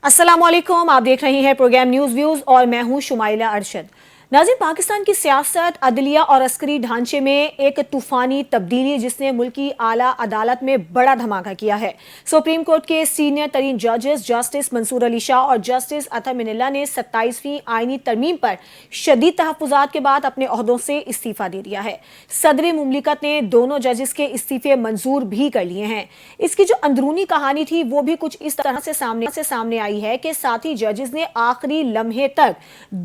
अस्सलामुअलैकुम, आप देख रहे हैं प्रोग्राम न्यूज व्यूज और मैं हूं शुमाइला अरशद। नाज़रीन, पाकिस्तान की सियासत, अदलिया और अस्करी ढांचे में एक तूफानी तब्दीली जिसने मुल्क की आला अदालत में बड़ा धमाका किया है। सुप्रीम कोर्ट के सीनियर तरीन जजेस जस्टिस मंसूर अली शाह और जस्टिस अतर मिनल्ला ने 27वीं आईनी तरमीम पर शदीद तहफ़्फ़ुज़ात के बाद अपने ओहदों से इस्तीफा दे दिया है। सदर मुमलिकत ने दोनों जजेस के इस्तीफे मंजूर भी कर लिए हैं। इसकी जो अंदरूनी कहानी थी वो भी कुछ इस तरह से सामने आई है कि साथी जजेस ने आखिरी लम्हे तक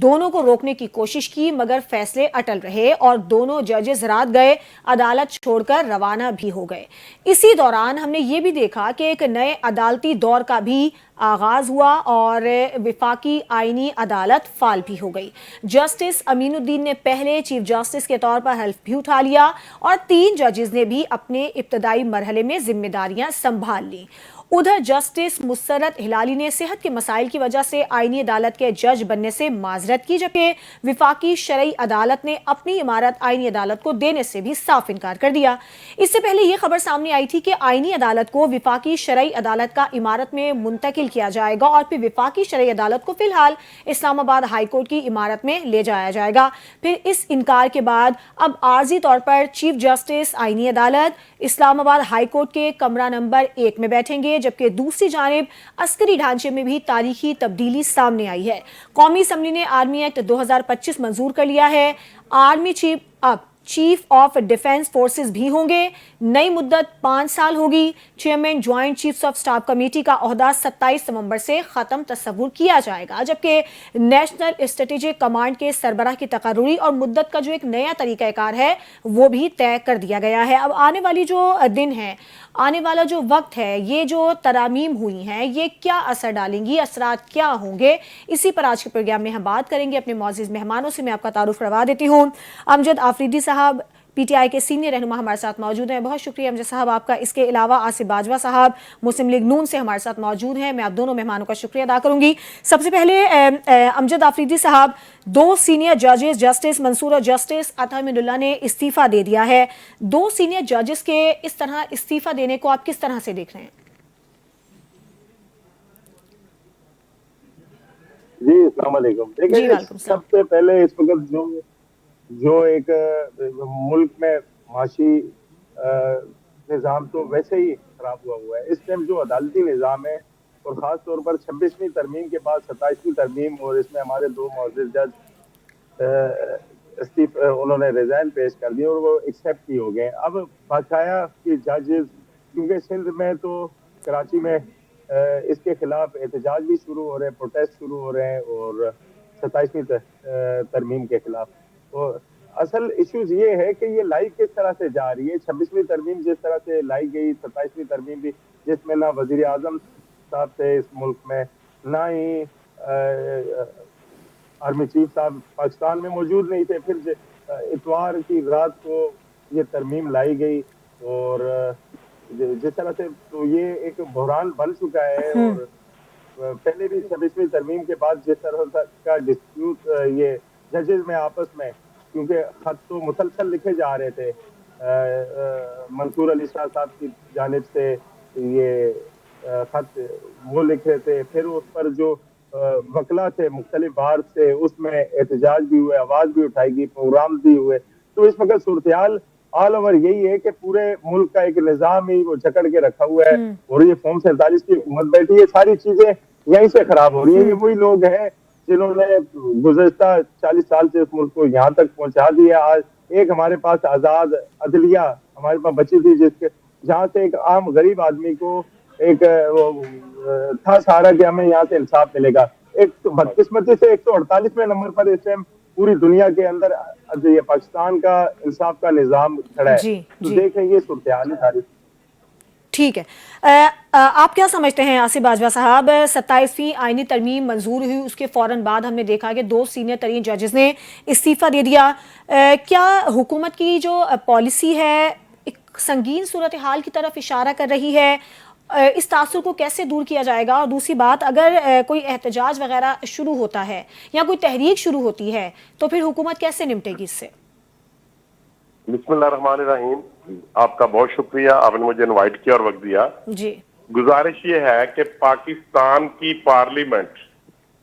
दोनों को रोकने की कोशिश की, मगर फैसले अटल रहे और दोनों जजेस रात गए अदालत छोड़कर रवाना भी हो गए। इसी दौरान हमने ये भी देखा कि एक नए अदालती दौर का भी आगाज हुआ और विफाकी आईनी अदालत फाल भी हो गई। जस्टिस अमीनुद्दीन ने पहले चीफ जस्टिस के तौर पर हल्फ भी उठा लिया और 3 जजेस ने भी अपने इब्तदाई मरहले में जिम्मेदारियां संभाल ली। उधर जस्टिस मुसर्रत हिलाली ने सेहत के मसाइल की वजह से आईनी अदालत के जज बनने से माजरत की, जबकि विफाकी शरई अदालत ने अपनी इमारत आईनी अदालत को देने से भी साफ इनकार कर दिया। इससे पहले यह खबर सामने आई थी कि आईनी अदालत को विफाकी शरई अदालत का इमारत में मुंतकिल किया जाएगा और फिर विफाकी शरई अदालत को फिलहाल इस्लामाबाद हाईकोर्ट की इमारत में ले जाया जाएगा। फिर इस इनकार के बाद अब आर्जी तौर पर चीफ जस्टिस आईनी अदालत इस्लामाबाद हाईकोर्ट के कमरा नंबर 1 में बैठेंगे, जबकि दूसरी जानिब अस्करी ढांचे में भी तारीखी तब्दीली सामने आई है। कौमी असम्बली ने आर्मी एक्ट 2025 मंजूर कर लिया है। आर्मी चीफ अब चीफ ऑफ डिफेंस फोर्सेस भी होंगे। नई मुद्दत 5 साल होगी। Chairman joint chiefs of staff committee का ओहदा 27 नवंबर से खत्म तस्वुर किया जाएगा, जबकि नेशनल स्ट्रेटेजिक कमांड के सरबराह की तकर्रुरी और मुद्दत का जो एक नया तरीकाकार है वो भी तय कर दिया गया है। अब आने वाली जो दिन है, आने वाला जो वक्त है, ये जो तरामीम हुई हैं ये क्या असर डालेंगी, असरात क्या होंगे, इसी पर आज के प्रोग्राम में हम बात करेंगे। अपने मौजूद मेहमानों से मैं आपका तारुफ करवा देती हूँ। अमजद आफरीदी साहब पीटीआई के सीनियर रहनुमा हमारे साथ मौजूद हैं। बहुत शुक्रिया अमजद साहब आपका। इसके अलावा आसिफ बाजवा साहब मुस्लिम लीग नून से हमारे साथ मौजूद हैं। मैं आप दोनों मेहमानों का शुक्रिया अदा करूंगी। सबसे पहले अमजद आफरीदी साहब, 2 सीनियर जजेस जस्टिस मंसूर और जस्टिस अतर मिनल्ला ने इस्तीफा दे दिया है। 2 सीनियर जजेस के इस तरह इस्तीफा देने को आप किस तरह से देख रहे हैं? जी अस्सलाम वालेकुम। देखिए, सबसे पहले इस वक्त जो एक मुल्क में माशी निज़ाम तो वैसे ही खराब हुआ है। इस टाइम जो अदालती निज़ाम है और ख़ास तौर पर 26वीं तरमीम के बाद 27वीं तरमीम और इसमें हमारे 2 मौजूद जज उन्होंने रिजाइन पेश कर दिए और वो एक्सेप्ट भी हो गए। अब बाकाया कि जजेस, क्योंकि सिंध में तो कराची में इसके खिलाफ एहतजाज भी शुरू हो रहे हैं, प्रोटेस्ट शुरू हो रहे हैं और 27वीं तरमीम के खिलाफ। तो असल इश्यूज ये है कि ये लाई किस तरह से जा रही है। 26वीं तरमीम जिस तरह से लाई गई, 27वीं तरमीम भी जिसमें ना वजीर आजम साहब थे इस मुल्क में, ना ही आर्मी चीफ साहब पाकिस्तान में मौजूद नहीं थे। फिर इतवार की रात को ये तरमीम लाई गई और जिस तरह से तो ये एक बहरान बन चुका है। और पहले भी 26वीं तरमीम के बाद जिस तरह का डिस्प्यूट ये जजेस में आपस में, क्योंकि खत तो मुसलसल लिखे जा रहे थे मंसूर अली शाह साहब की जानिब से, ये खत वो लिख रहे थे, फिर उस पर जो वकला थे मुख्तलिफ बार से उसमें एहतजाज भी हुए, आवाज भी उठाई गई, प्रोग्राम भी हुए। तो इस वक्त सूरत ऑल ओवर यही है कि पूरे मुल्क का एक निजाम ही वो जकड़ के रखा हुआ है और ये फॉर्म 47 की हुकूमत बैठी है। सारी चीजें यहीं से खराब हो रही है। ये वही लोग हैं जिन्होंने गुज़श्ता 40 साल से इस मुल्क को यहाँ तक पहुंचा दिया। आज एक हमारे पास आजाद अदलिया हमारे पास बची थी, जिसके जहाँ से एक आम गरीब आदमी को एक था सहारा कि हमें यहाँ से इंसाफ मिलेगा। एक तो बदकिस्मती से 148वें नंबर पर इस टाइम पूरी दुनिया के अंदर ये पाकिस्तान का इंसाफ का निजाम खड़ा है। तो देखें ये सूरत-ए-हाल सारी। ठीक है, आप क्या समझते हैं आसिफ बाजवा साहब? 27वीं आईनी तरमीम मंजूर हुई, उसके फौरन बाद हमने देखा कि 2 सीनियर तरीन जजेस ने इस्तीफा दे दिया। क्या हुकूमत की जो पॉलिसी है एक संगीन सूरत हाल की तरफ इशारा कर रही है? इस तासुर को कैसे दूर किया जाएगा? और दूसरी बात, अगर कोई एहतजाज वगैरह शुरू होता है या कोई तहरीक शुरू होती है तो फिर हुकूमत कैसे निपटेगी इससे? बिस्मिल्लाहिर्रहमानिर्रहीम। आपका बहुत शुक्रिया, आपने मुझे इनवाइट किया और वक्त दिया। जी। गुजारिश ये है कि पाकिस्तान की पार्लियामेंट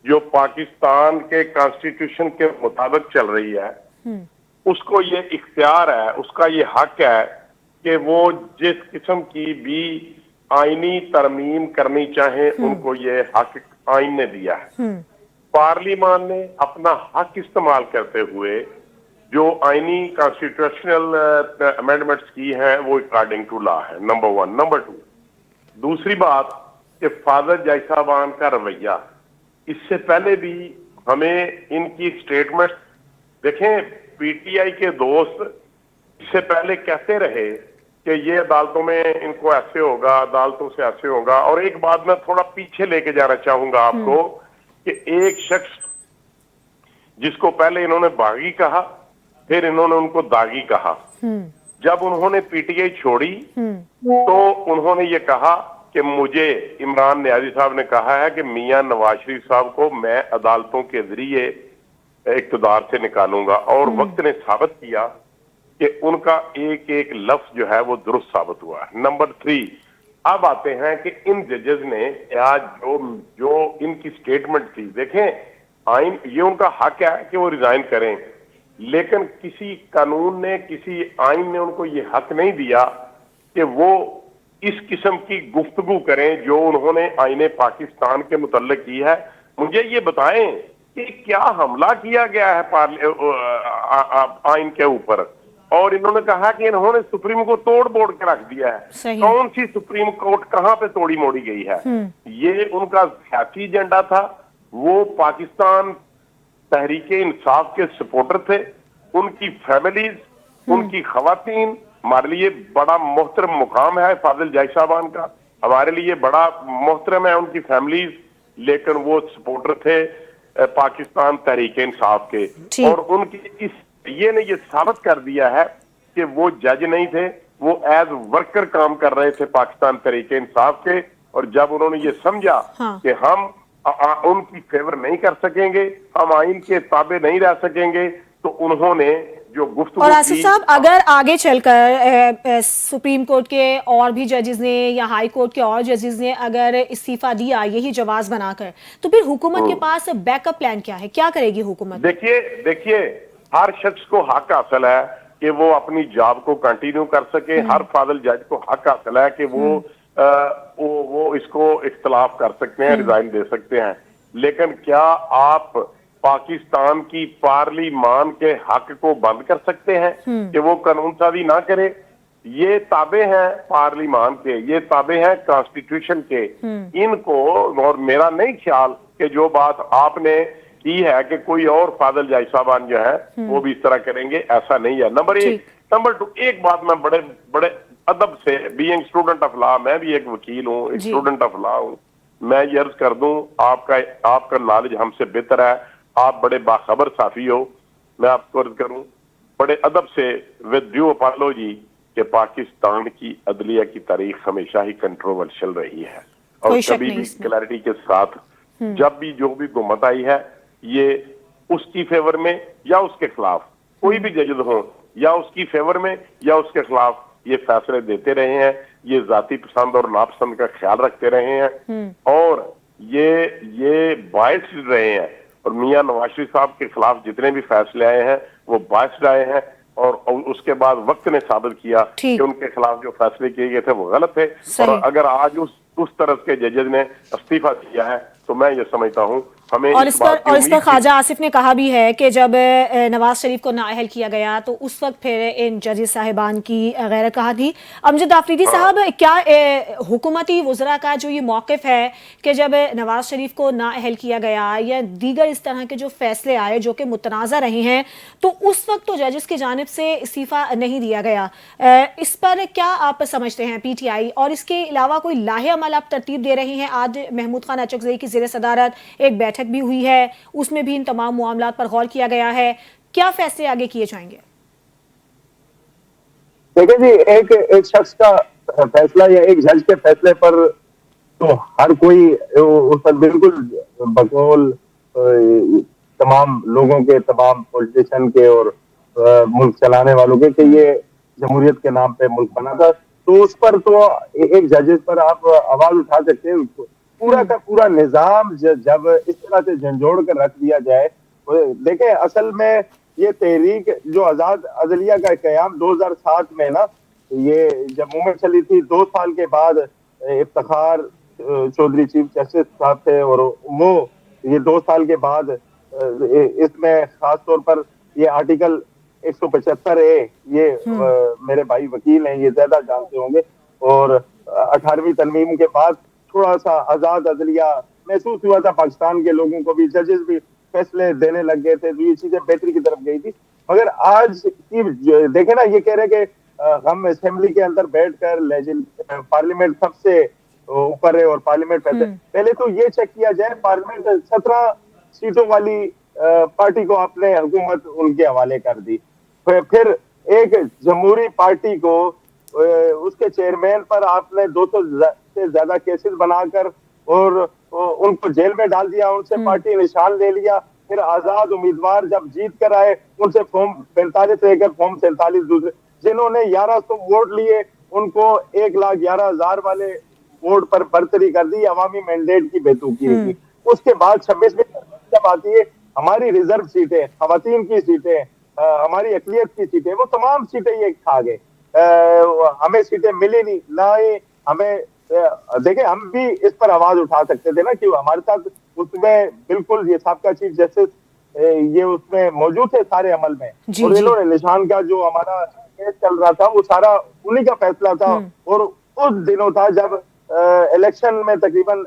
जो पाकिस्तान के कॉन्स्टिट्यूशन के मुताबिक चल रही है, उसको ये इख्तियार है, उसका ये हक है कि वो जिस किस्म की भी आईनी तरमीम करनी चाहे, उनको ये हक आइन ने दिया है। पार्लियामान ने अपना हक इस्तेमाल करते हुए जो आईनी कॉन्स्टिट्यूशनल अमेंडमेंट्स की हैं वो अकॉर्डिंग टू लॉ है, नंबर 1। नंबर 2, दूसरी बात कि फादर जायसाबान का रवैया, इससे पहले भी हमें इनकी स्टेटमेंट देखें, पीटीआई के दोस्त इससे पहले कहते रहे कि ये अदालतों में इनको ऐसे होगा, अदालतों से ऐसे होगा। और एक बात मैं थोड़ा पीछे लेके जाना चाहूंगा आपको कि एक शख्स जिसको पहले इन्होंने बागी कहा, फिर इन्होंने उनको दागी कहा, जब उन्होंने पीटीआई छोड़ी तो उन्होंने ये कहा कि मुझे, इमरान नियाजी साहब ने कहा है कि मियां नवाज शरीफ साहब को मैं अदालतों के जरिए इक़्तिदार से निकालूंगा। और वक्त ने साबित किया कि उनका एक एक लफ्ज जो है वो दुरुस्त साबित हुआ है। नंबर 3, अब आते हैं कि इन जजेस ने आज जो इनकी स्टेटमेंट थी, देखें आइन, ये उनका हक है कि वो रिजाइन करें, लेकिन किसी कानून ने, किसी आइन ने उनको ये हक नहीं दिया कि वो इस किस्म की गुफ्तगू करें जो उन्होंने आईने पाकिस्तान के मुतल्लिक की है। मुझे ये बताएं कि क्या हमला किया गया है आइन के ऊपर, और इन्होंने कहा कि इन्होंने सुप्रीम को तोड़ बोड़ के रख दिया है। कौन सी सुप्रीम कोर्ट कहां पे तोड़ी मोड़ी गई है? ये उनका सियासी एजेंडा था। वो पाकिस्तान तहरीके इंसाफ के सपोर्टर थे। उनकी फैमिलीज, उनकी खवातीन, हमारे लिए बड़ा मोहतरम मुकाम है फाजिल जायसाबान का, हमारे लिए बड़ा मोहतरम है उनकी फैमिलीज, लेकिन वो सपोर्टर थे पाकिस्तान तहरीके इंसाफ के। और उनकी इस ये ने ये साबित कर दिया है कि वो जज नहीं थे, वो एज वर्कर काम कर रहे थे पाकिस्तान तहरीके इंसाफ के। और जब उन्होंने ये समझा कि हम उनकी फेवर नहीं कर सकेंगे, हम आइन के ताबे नहीं रह सकेंगे, तो उन्होंने जो गुफ्तगू और आसिफ साहब, अगर आगे चलकर सुप्रीम कोर्ट के और भी जजेस ने या हाई कोर्ट के और जजेस ने अगर इस्तीफा दिया यही जवाब बनाकर, तो फिर हुकूमत के पास बैकअप प्लान क्या है? क्या करेगी हुकूमत? देखिए हर शख्स को हक हासिल है कि वो अपनी जॉब को कंटिन्यू कर सके। हर फाजिल जज को हक हासिल है कि वो इसको इख्तलाफ कर सकते हैं, रिजाइन दे सकते हैं। लेकिन क्या आप पाकिस्तान की पार्लियामान के हक को बंद कर सकते हैं कि वो कानून साजी ना करे? ये ताबे हैं पार्लियामान के, ये ताबे हैं कॉन्स्टिट्यूशन के। इनको, और मेरा नहीं ख्याल कि जो बात आपने की है कि कोई और फाजिल जायसाबान जो है वो भी इस तरह करेंगे, ऐसा नहीं है। नंबर 1। नंबर 2, एक बात मैं बड़े बड़े अदब से, बीइंग स्टूडेंट ऑफ लॉ, मैं भी एक वकील हूँ, एक स्टूडेंट ऑफ लॉ हूँ, मैं ये अर्ज कर दूं, आपका नॉलेज हमसे बेहतर है, आप बड़े बाखबर साफी हो, मैं आपको अर्ज करूं बड़े अदब से, विद ड्यू अपॉलॉजी, कि पाकिस्तान की अदलिया की तारीख हमेशा ही कंट्रोवर्शियल रही है और कभी भी क्लैरिटी के साथ जब भी जो भी हुकूमत आई है, ये उसकी फेवर में या उसके खिलाफ, कोई भी जज हो, या उसकी फेवर में या उसके खिलाफ ये फैसले देते रहे हैं। ये जाति पसंद और नापसंद का ख्याल रखते रहे हैं और ये बायस्ड रहे हैं। और मियां नवाज शरीफ साहब के खिलाफ जितने भी फैसले आए हैं वो बायस्ड आए हैं, और उसके बाद वक्त ने साबित किया कि उनके खिलाफ जो फैसले किए गए थे वो गलत थे। और अगर आज उस तरह के जजेस ने इस्तीफा दिया है तो मैं ये समझता हूं हमें और इस पर ख्वाजा आसिफ ने कहा भी है कि जब नवाज शरीफ को नाअहल किया गया तो उस वक्त फिर इन जजेस साहिबान की गैरत कहा थी। अमजद आफरीदी साहब, क्या हुकूमती वज़रा का जो ये मौक़िफ़ है कि जब नवाज शरीफ को नाअहल किया गया या दीगर इस तरह के जो फैसले आए जो कि मुतनाज़ा रहे हैं, तो उस वक्त तो जजेस की जानिब से इस्तीफ़ा नहीं दिया गया, इस पर क्या आप समझते हैं PTI? और इसके अलावा कोई लाहे अमल आप तरतीब दे रही हैं? आज महमूद खान अचकज़ई की ज़ेर सदारत एक बैठक भी हुई है, उसमें भी इन तमाम मामलात पर गौर किया गया है, क्या फैसले आगे किए जाएंगे? देखिए जी, एक शख्स का फैसला या एक जज के फैसले पर तो हर कोई उस पर बिल्कुल बकौल तमाम लोगों के, तमाम पॉलिटिशियन के और मुल्क चलाने वालों के कि ये जमहूरियत के नाम पे मुल्क बना था, तो उस पर तो एक जजेस पर आप आवाज उठा सकते हैं। पूरा का पूरा निजाम जब इस तरह से झंझोड़ कर रख दिया जाए, देखें असल में ये तहरीक जो आजाद अदलिया का कयाम 2007 में ना, ये जब मूवमेंट चली थी, 2 साल के बाद इफ्तिखार चौधरी चीफ जस्टिस साहब थे, और वो ये 2 साल के बाद इसमें खास तौर पर ये आर्टिकल 175A, ये मेरे भाई वकील हैं, ये ज्यादा जानते होंगे, और 18वीं तरमीम के बाद थोड़ा सा आजाद अदलिया महसूस हुआ था, पाकिस्तान के लोगों को भी, जजेस भी फैसले देने लग गए थे, तो ये चीजें बेहतरी की तरफ गई थी। मगर आज की देखे ना, ये कह रहे कि हम असेंबली के अंदर बैठकर पार्लियामेंट सबसे ऊपर है और पार्लियामेंट पहले तो ये चेक किया जाए, पार्लियामेंट 17 सीटों वाली पार्टी को आपने हुकूमत उनके हवाले कर दी, फिर एक जमहूरी पार्टी को उसके चेयरमैन पर आपने 200 से ज्यादा केसेस बनाकर और उनको जेल में डाल दिया, उनसे पार्टी निशान ले लिया, फिर आजाद उम्मीदवार जब जीत कर आए उनसे फॉर्म 45 लेकर फॉर्म 47 दूसरे, जिन्होंने 1100 वोट लिए उनको 1,11,000 वाले वोट पर बरतरी कर दी, अवामी मैंडेट की बेतुकी की। उसके बाद 26 में जब आती है हमारी रिजर्व सीटें, खवातीन की सीटें, हमारी अकलियत की सीटें, वो तमाम सीटें ये खा गए, हमें सीटें मिली नहीं, ना ही हमें देखें, हम भी इस पर आवाज उठा सकते थे ना, कि हमारे साथ उसमें बिल्कुल ये साहब का चीफ जस्टिस ये उसमें मौजूद थे सारे अमल में, और इन्होंने निशान का जो हमारा केस चल रहा था वो सारा उन्हीं का फैसला था, और उस दिनों था जब इलेक्शन में तकरीबन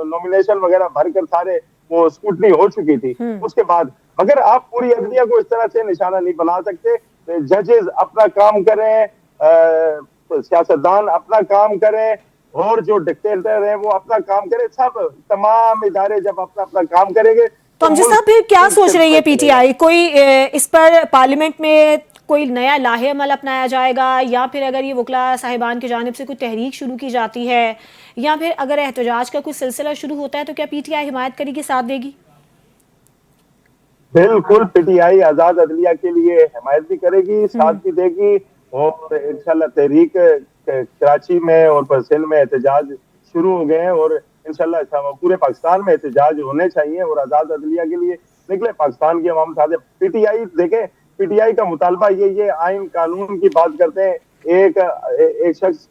नॉमिनेशन वगैरह भरकर सारे वो स्कूटनी हो चुकी थी उसके बाद। मगर आप पूरी अदलिया को इस तरह से निशाना नहीं बना सकते। जजेस अपना काम करें, सियासतदान अपना काम करें, और जो डिक्टेटर है वो अपना काम करे, सब तमाम इदारे जब अपना अपना काम करेंगे तो अमजद साहब फिर क्या सोच रही है पीटीआई? कोई इस पर पार्लियामेंट में कोई नया लाहे अमल अपनाया जाएगा, या फिर अगर ये वकला साहिबान की जानिब से कोई तहरीक शुरू की जाती है, या फिर अगर एहतजाज का कोई सिलसिला शुरू होता है तो क्या पीटीआई हिमायत करेगी, साथ देगी? बिल्कुल, पीटीआई आजाद अदलिया के लिए हिमायत भी करेगी, साथ भी देगी, और इंशाल्लाह तहरीक कराची में और सिंध में एहतजाज शुरू हो गए हैं, और इंशाल्लाह पूरे पाकिस्तान में एहतजाज होने चाहिए, और आजाद अदलिया के लिए निकले पाकिस्तान की अवाम साथ। पीटीआई देखें, पीटीआई का मुतालबा ये आइन कानून की बात करते हैं, एक शख्स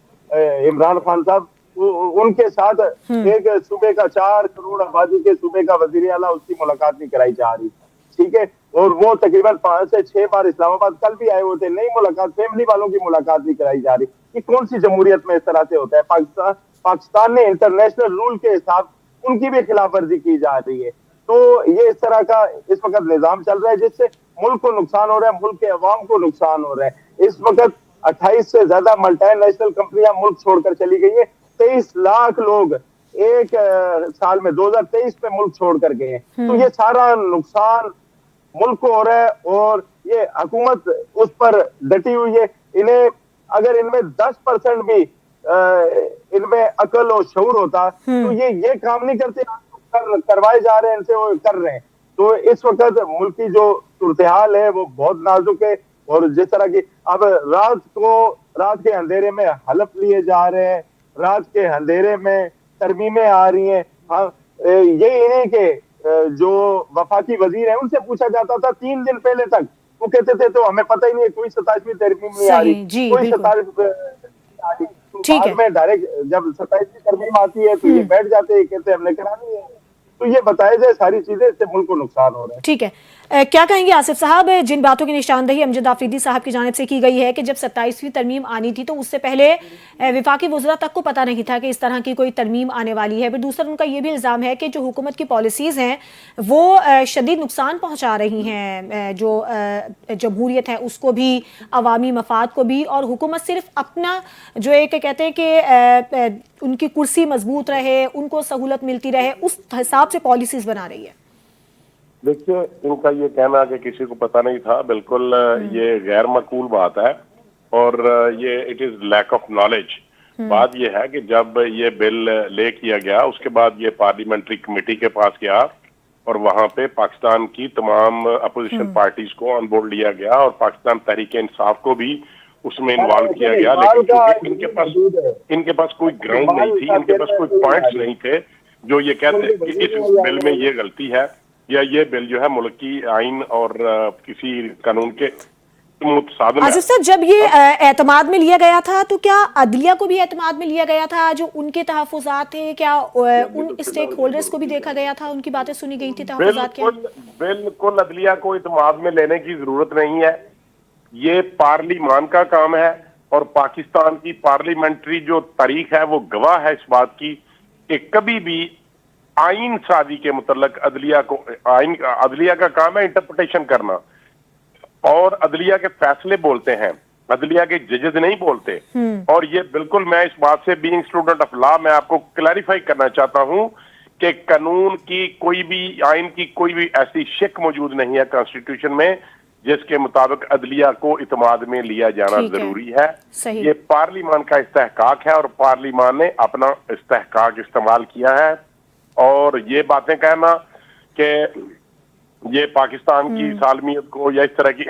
इमरान खान साहब, उनके साथ एक सूबे का 4 करोड़ आबादी के सूबे का वजीर आला, उसकी मुलाकात नहीं कराई जा रही, ठीक है, और वो तकरीबन 5 से 6 बार इस्लामाबाद कल भी आए हुए थे, नई मुलाकात, फैमिली वालों की मुलाकात नहीं कराई जा रही। ये कौन सी जमहूरियत में इस तरह से होता है? पाकिस्तान ने इंटरनेशनल रूल के हिसाब उनकी भी खिलाफ वर्जी की जा रही है। तो ये इस तरह का इस वक्त निजाम चल रहा है जिससे मुल्क को नुकसान हो रहा है, मुल्क के अवाम को नुकसान हो रहा है। इस वक्त 28 से ज्यादा मल्टीनेशनल कंपनियां मुल्क छोड़कर चली गई है, 23 लाख लोग एक साल में 2023 में मुल्क छोड़ कर गए हैं। तो ये सारा नुकसान मुल्क को हो रहा है, और ये हुकूमत उस पर डटी हुई है। इन्हें अगर इनमें 10% भी इनमें अकल और शऊर होता तो ये काम नहीं करते, करवाए जा रहे हैं इनसे, वो कर रहे हैं। तो इस वक्त मुल्क की जो सूरत-ए-हाल है वो बहुत नाजुक है, और जिस तरह की अब रात के अंधेरे में हलफ लिए जा रहे हैं, रात के अंधेरे में तरमीमें आ रही हैं। हाँ, ये इन्हीं के जो वफाकी वजीर है उनसे पूछा जाता था 3 दिन पहले तक, वो कहते थे तो हमें पता ही नहीं है, कोई 27वीं तरमीम नहीं आ रही, कोई 27 बाद में डायरेक्ट जब 27वीं तरमीम आती है तो ये बैठ जाते हैं, कहते हैं हमने करानी है। तो ये बताया जाए सारी चीजें, इससे मुल्क को नुकसान हो रहा है। ठीक है, क्या कहेंगे आसिफ साहब, जिन बातों की निशानदेही अमजद आफरीदी साहब की जानिब से की गई है कि जब 27वीं तरमीम आनी थी तो उससे पहले विफाकी वज़रा तक को पता नहीं था कि इस तरह की कोई तरमीम आने वाली है। फिर दूसरा उनका ये भी इल्ज़ाम है कि जो हुकूमत की पॉलिसीज़ हैं वो शदीद नुकसान पहुँचा रही हैं, जो जमहूरियत है उसको भी, अवामी मफाद को भी, और हुकूमत सिर्फ अपना जो एक कहते हैं कि उनकी कुर्सी मजबूत रहे, उनको सहूलत मिलती रहे, उस हिसाब से पॉलिसीज़ बना रही है। देखिए, इनका ये कहना कि किसी को पता नहीं था, बिल्कुल ये गैर मकबूल बात है, और ये it is lack of knowledge. बात ये है कि जब ये बिल ले किया गया उसके बाद ये पार्लियामेंट्री कमेटी के पास गया, और वहां पे पाकिस्तान की तमाम अपोजिशन पार्टीज को ऑन बोर्ड लिया गया, और पाकिस्तान तहरीक इंसाफ को भी उसमें इन्वॉल्व किया गया, लेकिन क्योंकि इनके पास कोई ग्राउंड नहीं थी, इनके पास कोई पॉइंट्स नहीं थे जो ये कहते कि इस बिल में ये गलती है या ये बिल जो है मुल्क की आइन और किसी कानून के मुतसादिम है। आसिफ साहब, जब ये एतमाद में लिया गया था तो क्या अदलिया को भी एतमाद में लिया गया था? जो उनके तहफुजात थे, क्या उन स्टेक होल्डर्स को भी देखा गया था, उनकी बातें सुनी गई थी? तहफुजात क्या? बिल्कुल अदलिया को एतमाद में लेने की जरूरत नहीं है। ये पार्लिमान का काम है और पाकिस्तान की पार्लियामेंट्री जो तारीख है वो गवाह है इस बात की कि कभी भी आइन साजी के मुतल्लक अदलिया का काम है इंटरप्रिटेशन करना, और अदलिया के फैसले बोलते हैं, अदलिया के जजेस नहीं बोलते। और ये बिल्कुल, मैं इस बात से बीइंग स्टूडेंट ऑफ लॉ मैं आपको क्लैरिफाई करना चाहता हूं कि कानून की कोई भी, आइन की कोई भी ऐसी शिक मौजूद नहीं है कॉन्स्टिट्यूशन में जिसके मुताबिक अदलिया को इत्माद में लिया जाना जरूरी है। ये पार्लिमान का इस्तेहकाक है और पार्लिमान ने अपना इस्तेहकाक इस्तेमाल किया है। और ये बातें कहना कि ये पाकिस्तान की सालमियत को या इस तरह की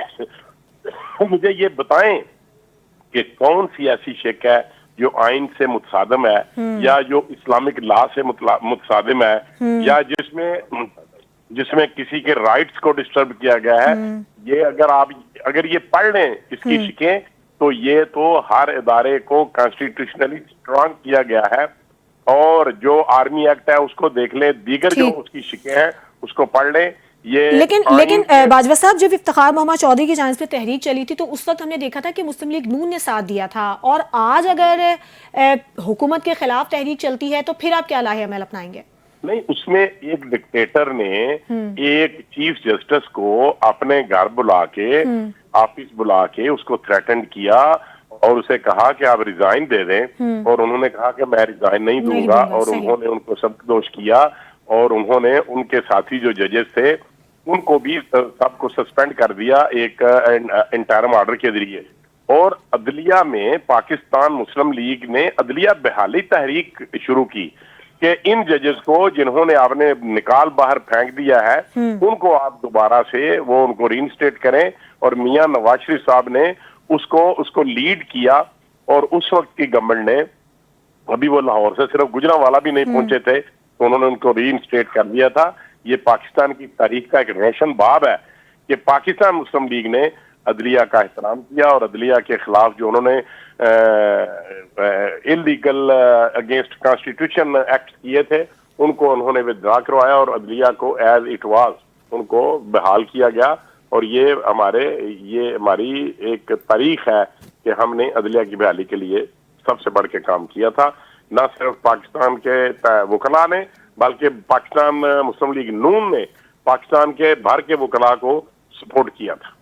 मुझे ये बताएं कि कौन सी ऐसी शिक है जो आइन से मुतसादिम है या जो इस्लामिक लॉ से मुतसादिम है या जिसमें किसी के राइट्स को डिस्टर्ब किया गया है। ये अगर ये पढ़ लें इसकी शिकें, तो ये तो हर इदारे को कॉन्स्टिट्यूशनली स्ट्रांग किया गया है। और जो आर्मी एक्ट है उसको देख लें, दीगर जो उसकी शिकें हैं उसको पढ़ लें। लेकिन बाजवा साहब, जब इफ्तिखार मोहम्मद चौधरी की जानिब से तहरीक चली थी तो उस वक्त हमने देखा था कि मुस्लिम लीग नून ने साथ दिया था, और आज अगर हुकूमत के खिलाफ तहरीक चलती है तो फिर आप क्या लाहे अमल अपनाएंगे? नहीं, उसमें एक डिक्टेटर ने एक चीफ जस्टिस को अपने घर बुला के, ऑफिस बुला के उसको थ्रेटन किया और उसे कहा कि आप रिजाइन दे दें, और उन्होंने कहा कि मैं रिजाइन नहीं दूंगा। और उन्होंने उनको सब्कदोश किया और उन्होंने उनके साथी जो जजेस थे उनको भी सबको सस्पेंड कर दिया एक इंटरिम ऑर्डर के जरिए। और अदलिया में पाकिस्तान मुस्लिम लीग ने अदलिया बहाली तहरीक शुरू की कि इन जजेस को जिन्होंने आपने निकाल बाहर फेंक दिया है उनको आप दोबारा से वो उनको रीइंस्टेट करें। और मियां नवाज शरीफ साहब ने उसको लीड किया। और उस वक्त की गवर्नमेंट ने, अभी वो लाहौर से सिर्फ गुजरांवाला भी नहीं पहुंचे थे, तो उन्होंने उनको रीइंस्टेट कर दिया था। ये पाकिस्तान की तारीख का एक रोशन बाब है कि पाकिस्तान मुस्लिम लीग ने अदलिया का एहतराम किया और अदलिया के खिलाफ जो उन्होंने इलीगल अगेंस्ट कॉन्स्टिट्यूशन एक्ट किए थे उनको उन्होंने विथड्रॉ करवाया और अदलिया को एज इट वाज उनको बहाल किया गया। और ये हमारी एक तारीख है कि हमने अदलिया की बहाली के लिए सबसे बढ़ के काम किया था। न सिर्फ पाकिस्तान के वकला ने बल्कि पाकिस्तान मुस्लिम लीग नून ने पाकिस्तान के भर के वकला को सपोर्ट किया था।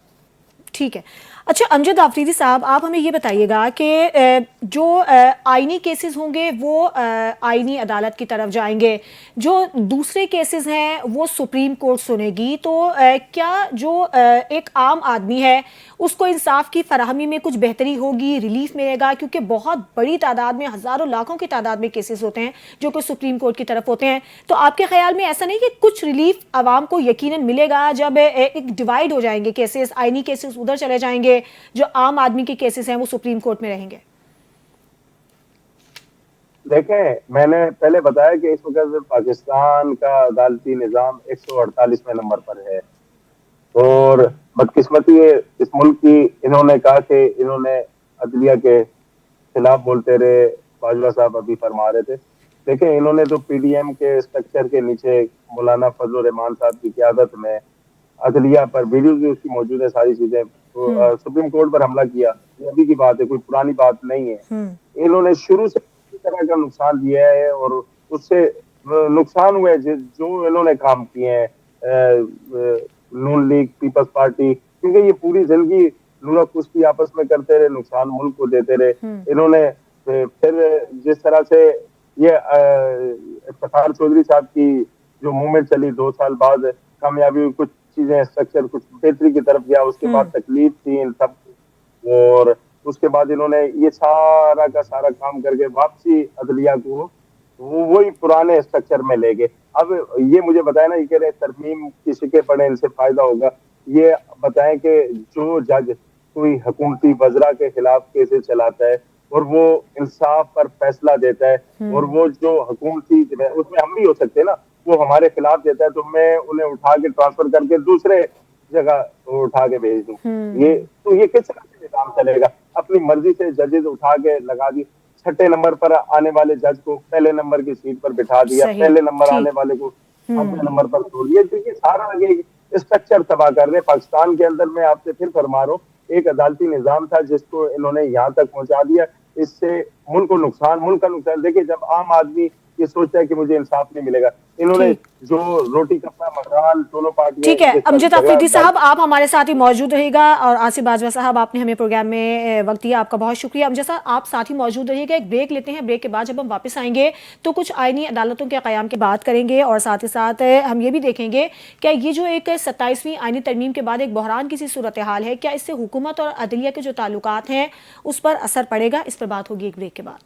ठीक है। अच्छा, अमजद आफरीदी साहब, आप हमें ये बताइएगा कि जो आईनी केसेस होंगे वो आईनी अदालत की तरफ जाएंगे, जो दूसरे केसेस हैं वो सुप्रीम कोर्ट सुनेगी, तो क्या जो एक आम आदमी है उसको इंसाफ की फराहमी में कुछ बेहतरी होगी, रिलीफ मिलेगा? क्योंकि बहुत बड़ी तादाद में, हज़ारों लाखों की तादाद में केसेस होते हैं जो कि सुप्रीम कोर्ट की तरफ होते हैं। तो आपके ख्याल में ऐसा नहीं कि कुछ रिलीफ आवाम को यकीनन मिलेगा जब एक डिवाइड हो जाएंगे केसेस, आईनी केसेस उधर चले जाएंगे, जो आम आदमी के केसेस हैं वो सुप्रीम कोर्ट में रहेंगे? देखें, मैंने पहले बताया कि इस वक्त पाकिस्तान का अदालती निज़ाम 148वें नंबर पर है। और बदकिस्मती है इस मुल्क की, इन्होंने कहा कि इन्होंने अदलिया के खिलाफ बोलते रहे, बाजवा साहब अभी फरमा रहे थे। देखें, इन्होंने तो पीडीएम के स्ट्रक्चर के नीचे मौलाना फजल रहमान साहब की क़यादत में अदलिया पर वीडियो भी उसकी मौजूद है, सारी चीजें, तो सुप्रीम कोर्ट पर हमला किया। ये अभी की बात है, कोई पुरानी बात नहीं है। इन्होंने शुरू से इस तरह का नुकसान दिया है और उससे नुकसान हुए जो इन्होंने काम किए हैं नून लीग, पीपल्स पार्टी, क्योंकि ये पूरी जिंदगी लूना कुश्ती आपस में करते रहे, नुकसान मुल्क को देते रहे। इन्होंने फिर जिस तरह से ये इफ्तिखार चौधरी साहब की जो मूवमेंट चली 2 साल बाद कामयाबी हुई, कुछ चीजें स्ट्रक्चर कुछ बेहतरी की तरफ गया, उसके बाद तकलीफ थी इन सब, और उसके बाद इन्होंने ये सारा का सारा काम करके वापसी अदलिया को वही पुराने स्ट्रक्चर में ले गए। अब ये मुझे बताए ना, ये कह रहे तरमीम की शिकें पड़े इनसे फायदा होगा। ये बताएं कि जो जज कोई हुकूमती वज़रा के खिलाफ केसेस चलाता है और वो इंसाफ पर फैसला देता है, और वो जो हुकूमती उसमें हम भी हो सकते हैं ना, वो हमारे खिलाफ देता है तो मैं उन्हें उठा के ट्रांसफर करके दूसरे जगह उठा के भेज दूं। ये किस तरह से निज़ाम चलेगा? अपनी मर्जी से जजेस उठा के लगा दी, छठे नंबर पर आने वाले जज को पहले नंबर की सीट पर बिठा दिया, सही, पहले नंबर आने ठीक। वाले को पांचवें नंबर पर छोड़ दिया। तो ये सारा ये स्ट्रक्चर तबाह कर रहे हैं पाकिस्तान के अंदर। मैं आपसे फिर फरमा रहा हूँ, एक अदालती निजाम था जिसको इन्होंने यहाँ तक पहुंचा दिया। इससे मुल्क को नुकसान, मुल्क का नुकसान। देखिए, जब आम आदमी ये सोचता है कि मुझे इंसाफ नहीं मिलेगा, इन्होंने ठीक। जो रोटी कपड़ा मकान दोनों पार्टियां ठीक है, जिस पर अमजद झगड़ा आफरीदी साहब आप हमारे साथ ही मौजूद रहिएगा, और आसिफ बाजवा साहब आपने हमें प्रोग्राम में वक्त दिया, आपका बहुत शुक्रिया। अमजद साहब आप साथ ही मौजूद रहिएगा, एक ब्रेक लेते हैं, ब्रेक के बाद जब हम वापस आएंगे तो कुछ आईनी अदालतों के क़याम की बात करेंगे, और साथ ही साथ हम ये भी देखेंगे क्या ये जो एक 27वीं आईनी तरमीम के बाद एक बहरान की सी सूरत हाल है, क्या इससे हुकूमत और अदलिया के जो ताल्लुकात हैं उस पर असर पड़ेगा? इस पर बात होगी एक ब्रेक के बाद।